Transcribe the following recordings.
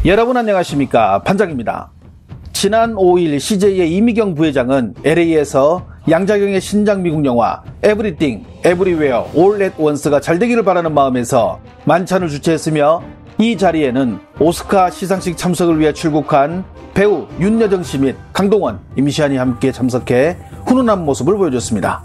여러분 안녕하십니까, 판장입니다. 지난 5일 CJ의 이미경 부회장은 LA에서 양자경의 신작 미국 영화 Everything, Everywhere, All at Once가 잘되기를 바라는 마음에서 만찬을 주최했으며, 이 자리에는 오스카 시상식 참석을 위해 출국한 배우 윤여정 씨 및 강동원, 임시완이 함께 참석해 훈훈한 모습을 보여줬습니다.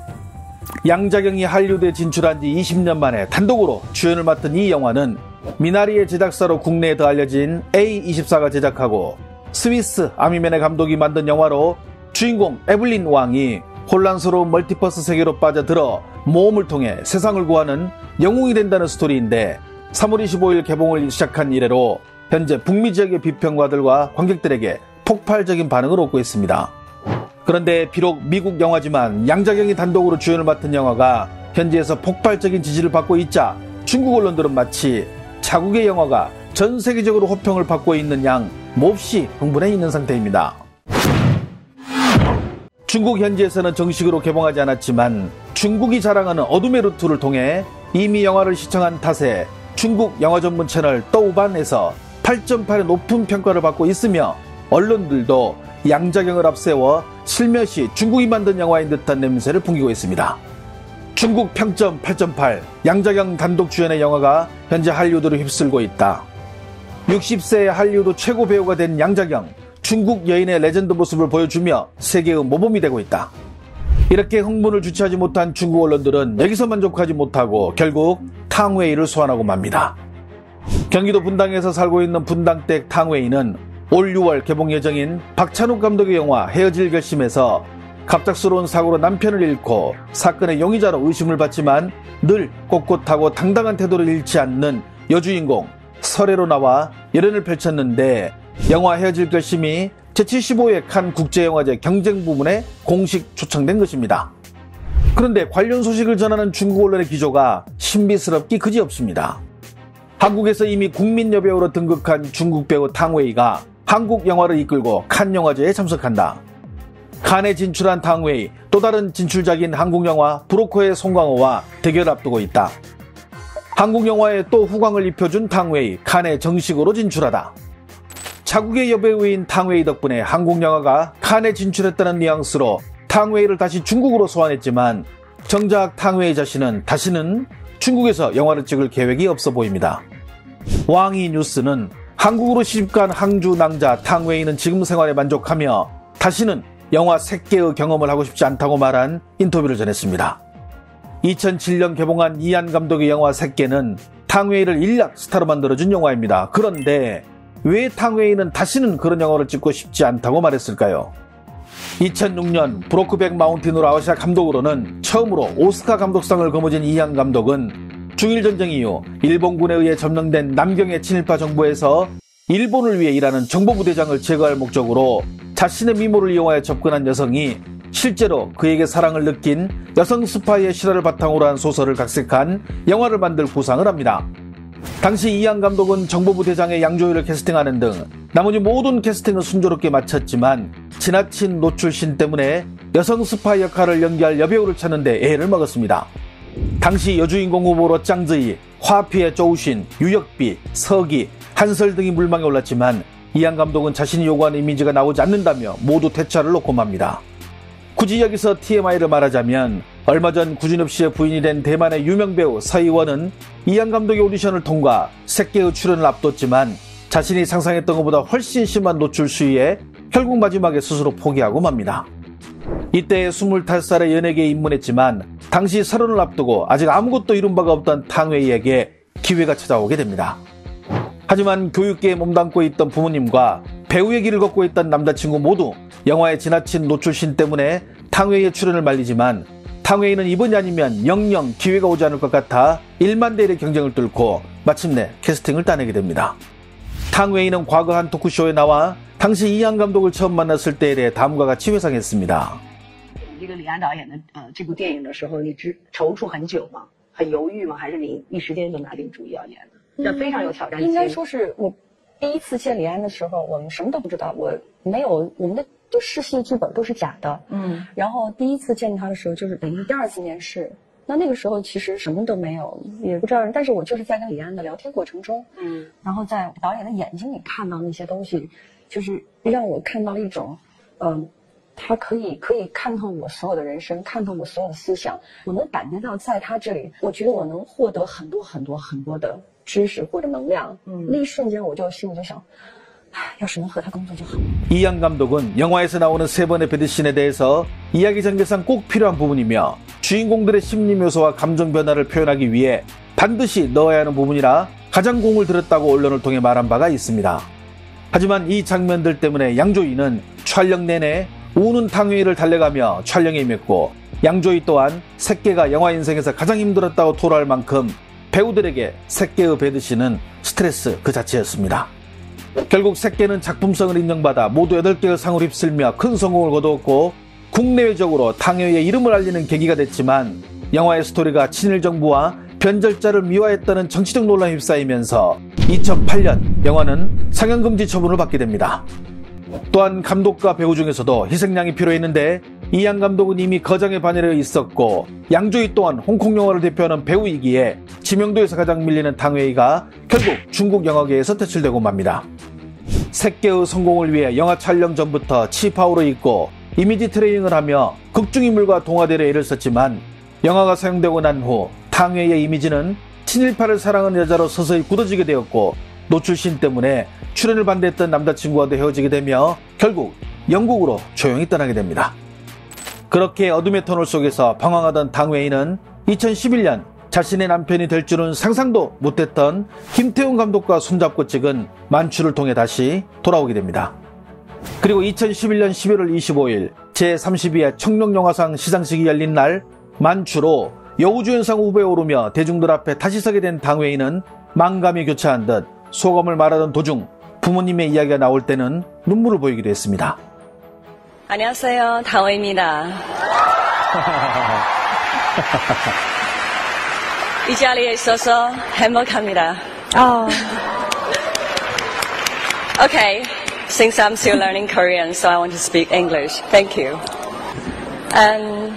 양자경이 할리우드에 진출한 지 20년 만에 단독으로 주연을 맡은 이 영화는 미나리의 제작사로 국내에 더 알려진 A24가 제작하고 스위스 아미맨의 감독이 만든 영화로 주인공 에블린 왕이 혼란스러운 멀티버스 세계로 빠져들어 모험을 통해 세상을 구하는 영웅이 된다는 스토리인데, 3월 25일 개봉을 시작한 이래로 현재 북미 지역의 비평가들과 관객들에게 폭발적인 반응을 얻고 있습니다. 그런데 비록 미국 영화지만 양자경이 단독으로 주연을 맡은 영화가 현지에서 폭발적인 지지를 받고 있자 중국 언론들은 마치 자국의 영화가 전 세계적으로 호평을 받고 있는 양 몹시 흥분해 있는 상태입니다. 중국 현지에서는 정식으로 개봉하지 않았지만 중국이 자랑하는 어둠의 루트를 통해 이미 영화를 시청한 탓에 중국 영화 전문 채널 떠우반에서 8.8의 높은 평가를 받고 있으며, 언론들도 양자경을 앞세워 슬며시 중국이 만든 영화인 듯한 냄새를 풍기고 있습니다. 중국 평점 8.8, 양자경 단독 주연의 영화가 현재 할리우드를 휩쓸고 있다. 60세의 할리우드 최고 배우가 된 양자경, 중국 여인의 레전드 모습을 보여주며 세계의 모범이 되고 있다. 이렇게 흥분을 주체하지 못한 중국 언론들은 여기서 만족하지 못하고 결국 탕웨이를 소환하고 맙니다. 경기도 분당에서 살고 있는 분당댁 탕웨이는 올 6월 개봉 예정인 박찬욱 감독의 영화 헤어질 결심에서 갑작스러운 사고로 남편을 잃고 사건의 용의자로 의심을 받지만 늘 꼿꼿하고 당당한 태도를 잃지 않는 여주인공 설애로 나와 열연을 펼쳤는데, 영화 헤어질 결심이 제75회 칸 국제영화제 경쟁 부문에 공식 초청된 것입니다. 그런데 관련 소식을 전하는 중국 언론의 기조가 신비스럽기 그지없습니다. 한국에서 이미 국민 여배우로 등극한 중국 배우 탕웨이가 한국 영화를 이끌고 칸 영화제에 참석한다. 칸에 진출한 탕웨이, 또 다른 진출작인 한국 영화 브로커의 송강호와 대결을 앞두고 있다. 한국 영화에 또 후광을 입혀준 탕웨이, 칸에 정식으로 진출하다. 자국의 여배우인 탕웨이 덕분에 한국 영화가 칸에 진출했다는 뉘앙스로 탕웨이를 다시 중국으로 소환했지만, 정작 탕웨이 자신은 다시는 중국에서 영화를 찍을 계획이 없어 보입니다. 왕이 뉴스는 한국으로 시집간 항주 낭자 탕웨이는 지금 생활에 만족하며 다시는 영화 새끼의 경험을 하고 싶지 않다고 말한 인터뷰를 전했습니다. 2007년 개봉한 이안 감독의 영화 새끼는 탕웨이를 일약 스타로 만들어준 영화입니다. 그런데 왜 탕웨이는 다시는 그런 영화를 찍고 싶지 않다고 말했을까요? 2006년 브로크백 마운틴으로 아시아 감독으로는 처음으로 오스카 감독상을 거머쥔 이안 감독은 중일전쟁 이후 일본군에 의해 점령된 남경의 친일파 정부에서 일본을 위해 일하는 정보부대장을 제거할 목적으로 자신의 미모를 이용하여 접근한 여성이 실제로 그에게 사랑을 느낀 여성 스파이의 실화를 바탕으로 한 소설을 각색한 영화를 만들 구상을 합니다. 당시 이안 감독은 정보부대장의 양조위를 캐스팅하는 등 나머지 모든 캐스팅을 순조롭게 마쳤지만 지나친 노출신 때문에 여성 스파이 역할을 연기할 여배우를 찾는데 애를 먹었습니다. 당시 여주인공 후보로 짱즈이, 화피의 조우신, 유역비, 서기, 한설 등이 물망에 올랐지만 이안 감독은 자신이 요구하는 이미지가 나오지 않는다며 모두 퇴짜를 놓고 맙니다. 굳이 여기서 TMI를 말하자면, 얼마 전 구준엽 씨의 부인이 된 대만의 유명 배우 서희원은 이안 감독의 오디션을 통과, 새끼의 출연을 앞뒀지만 자신이 상상했던 것보다 훨씬 심한 노출 수위에 결국 마지막에 스스로 포기하고 맙니다. 이때 25살의 연예계에 입문했지만 당시 30을 앞두고 아직 아무것도 이룬 바가 없던 탕웨이에게 기회가 찾아오게 됩니다. 하지만 교육계에 몸담고 있던 부모님과 배우의 길을 걷고 있던 남자친구 모두 영화의 지나친 노출신 때문에 탕웨이의 출연을 말리지만, 탕웨이는 이번이 아니면 영영 기회가 오지 않을 것 같아 1만 대 1의 경쟁을 뚫고 마침내 캐스팅을 따내게 됩니다. 탕웨이는 과거 한 토크쇼에 나와 당시 이안 감독을 처음 만났을 때에 대해 다음과 같이 회상했습니다. 这个李安导演的这部电影的时候，你踌躇很久吗？很犹豫吗？还是你一时间就拿定主意要演的？这非常有挑战性。应该说是我第一次见李安的时候，我们什么都不知道，我们的试戏剧本都是假的。然后第一次见他的时候，就是等于第二次面试，那个时候其实什么都没有，也不知道，但是我就是在跟李安的聊天过程中，然后在导演的眼睛里看到那些东西，就是让我看到一种，他可以看透我所有的人生，看透我所有的思想。我能感觉到在他这里，我觉得我能获得很多的知识或者能量。那一瞬间我就心里就想，要是能和他工作就好。 이안 감독은 영화에서 나오는 3번의 배드신에 대해서 이야기 전개상 꼭 필요한 부분이며 주인공들의 심리 묘사와 감정 변화를 표현하기 위해 반드시 넣어야 하는 부분이라 가장 공을 들였다고 언론을 통해 말한 바가 있습니다. 하지만 이 장면들 때문에 양조위는 촬영 내내 우는 탕웨이를 달래가며 촬영에 임했고, 양조위 또한 새끼가 영화 인생에서 가장 힘들었다고 토로할 만큼 배우들에게 새끼의 배드신은 스트레스 그 자체였습니다. 결국 새끼는 작품성을 인정받아 모두 8개의 상을 휩쓸며 큰 성공을 거두었고, 국내외적으로 탕웨이의 이름을 알리는 계기가 됐지만, 영화의 스토리가 친일 정부와 변절자를 미화했다는 정치적 논란에 휩싸이면서 2008년 영화는 상영금지 처분을 받게 됩니다. 또한 감독과 배우 중에서도 희생양이 필요했는데 이안 감독은 이미 거장에 반열해 있었고, 양조위 또한 홍콩 영화를 대표하는 배우이기에知名도에서 가장 밀리는 탕웨이가 결국 중국 영화계에서 퇴출되고 맙니다. 새끼의 성공을 위해 영화 촬영 전부터 치파오를 입고 이미지 트레이닝을 하며 극중인물과 동화되려 애를 썼지만, 영화가 사용되고 난 후 탕웨이의 이미지는 친일파를 사랑하는 여자로 서서히 굳어지게 되었고, 노출신 때문에 출연을 반대했던 남자친구와도 헤어지게 되며 결국 영국으로 조용히 떠나게 됩니다. 그렇게 어둠의 터널 속에서 방황하던 탕웨이는 2011년 자신의 남편이 될 줄은 상상도 못했던 김태훈 감독과 손잡고 찍은 만추를 통해 다시 돌아오게 됩니다. 그리고 2011년 11월 25일 제32회 청룡영화상 시상식이 열린 날 만추로 여우주연상 후보에 오르며 대중들 앞에 다시 서게 된 탕웨이는 만감이 교차한 듯 소감을 말하던 도중 부모님의 이야기가 나올 때는 눈물을 보이기도 했습니다. 안녕하세요, 탕웨이입니다. 이 자리에 있어서 행복합니다. Okay, since I'm still learning Korean, so I want to speak English. Thank you. And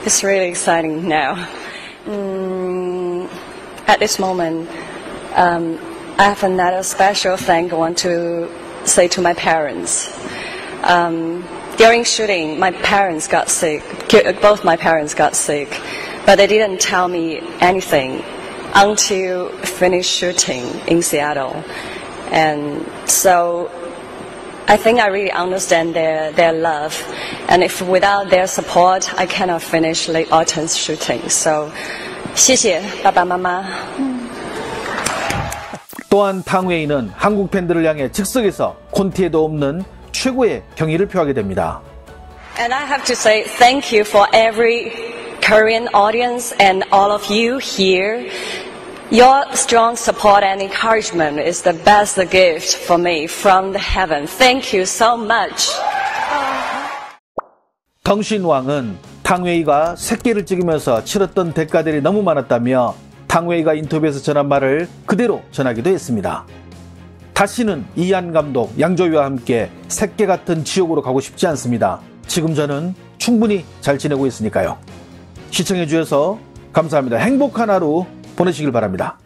it's really exciting now. At this moment, I have another special thing I want to say to my parents. During shooting, my parents got sick. Both my parents got sick, but they didn't tell me anything until finished shooting in Seattle. And so I think I really understand their love. And if without their support, I cannot finish Late Autumn's shooting. So, 谢谢爸爸妈妈. 또한 탕웨이는 한국 팬들을 향해 즉석에서 콘티에도 없는 최고의 경의를 표하게 됩니다. And I have to say thank you for every Korean audience and all of you here. Your strong support and encouragement is the best gift for me from the heaven. Thank you so much. 덩신왕은 탕웨이가 새끼를 찍으면서 치렀던 대가들이 너무 많았다며 탕웨이가 인터뷰에서 전한 말을 그대로 전하기도 했습니다. 다시는 이안 감독, 양조위와 함께 새끼 같은 지옥으로 가고 싶지 않습니다. 지금 저는 충분히 잘 지내고 있으니까요. 시청해 주셔서 감사합니다. 행복한 하루 보내시길 바랍니다.